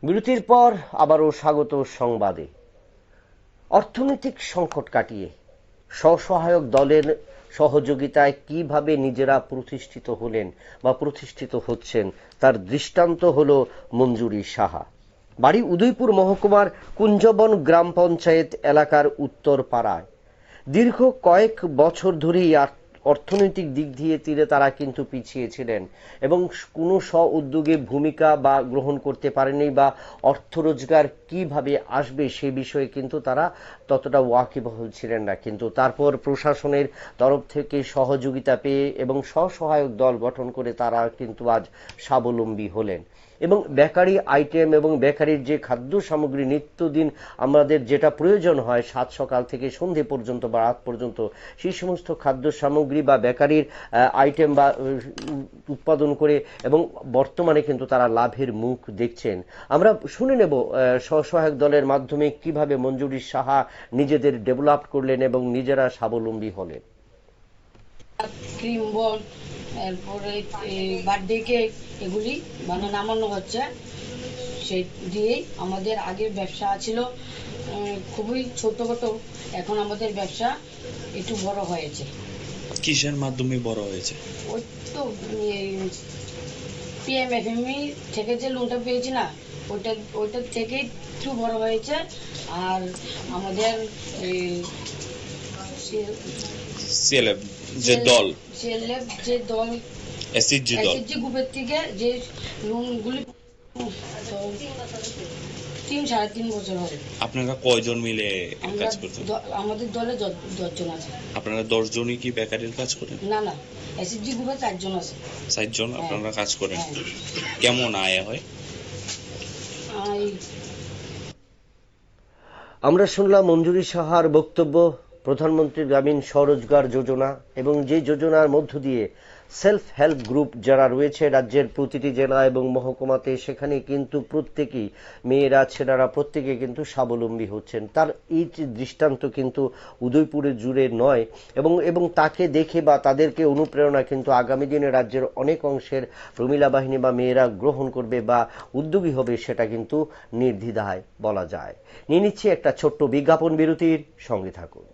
বিরতির পর আবারও স্বাগত সংবাদে। অর্থনৈতিক সংকট কাটিয়ে স্বসহায়ক দলের সহযোগিতায় কিভাবে নিজেরা প্রতিষ্ঠিত হলেন বা প্রতিষ্ঠিত হচ্ছেন তার দৃষ্টান্ত হলো মঞ্জুরি সাহা। বাড়ি উদয়পুর মহকুমার কুঞ্জবন গ্রাম পঞ্চায়েত এলাকার উত্তর পাড়ায়। দীর্ঘ কয়েক বছর ধরেই অর্থনৈতিক দিক দিয়ে তারা কিন্তু পিছিয়ে ছিলেন এবং কোনো স্ব উদ্যোগে ভূমিকা বা গ্রহণ করতে পারেনি বা অর্থ রোজগার কিভাবে আসবে সে বিষয়ে কিন্তু তারা ততটা ওয়াকিবহাল ছিলেন না। কিন্তু তারপর প্রশাসনের তরফ থেকে সহযোগিতা পেয়ে এবং স্বসহায়ক দল গঠন করে তারা কিন্তু আজ স্বাবলম্বী হলেন এবং বেকারি আইটেম এবং বেকারির যে খাদ্য সামগ্রী নিত্যদিন আমাদের যেটা প্রয়োজন হয় সাত সকাল থেকে সন্ধে পর্যন্ত বা রাত পর্যন্ত, সেই সমস্ত খাদ্য সামগ্রী বা বেকারির আইটেম বা উৎপাদন করে এবং বর্তমানে কিন্তু তারা লাভের মুখ দেখছেন। আমরা শুনে নেব স্বসহায়ক দলের মাধ্যমে কিভাবে মঞ্জুরি সাহা নিজেদের ডেভেলপ করলেন এবং নিজেরা স্বাবলম্বী হলেন। ক্রিম বল, এরপরে বার্থডে কেক এগুলি নামানো হচ্ছে। সেই দিয়েই আমাদের আগের ব্যবসা ছিল খুবই ছোটখাটো, এখন আমাদের ব্যবসা একটু বড় হয়েছে। কিসের মাধ্যমে বড় হয়েছে? ওই তো পিএমএফএমই থেকে যে লোনটা পেয়েছি না, ওইটা থেকেই একটু বড় হয়েছে। আর আমাদের সিএলএফ যে দল এসএসজি গ্রুপের থেকে যে লোনগুলি 3-3.5 বছর হবে। আপনারা কয়জন মিলে কাজ করছেন? আমাদের দলে 10 জন আছে। আপনারা 10 জনই কি বেকারির কাজ করেন? না, এসএসজি গ্রুপে 4 জন আছে। 4 জন আপনারা কাজ করেন। কেমন আয় হয়? আমরা শুনলাম মঞ্জুরি সাহার বক্তব্য। প্রধানমন্ত্রী গ্রামীণ স্বরোজগার যোজনা এবং যে যোজনার মধ্য দিয়ে সেলফ হেল্প গ্রুপ যারা রয়েছে রাজ্যের প্রতিটি জেলা এবং মহকুমাতে, সেখানে কিন্তু প্রত্যেকেই মেয়েরা ছেলেরা প্রত্যেকে কিন্তু স্বাবলম্বী হচ্ছেন। তার এই দৃষ্টান্ত কিন্তু উদয়পুরে জুড়ে নয় এবং তাকে দেখে বা তাদেরকে অনুপ্রেরণা কিন্তু আগামী দিনে রাজ্যের অনেক অংশের প্রমিলা বাহিনী বা মেয়েরা গ্রহণ করবে বা উদ্যোগী হবে, সেটা কিন্তু নির্দ্বিধায় বলা যায়। নিয়ে নিচ্ছি একটা ছোট্ট বিজ্ঞাপন বিরতির, সঙ্গে থাকুন।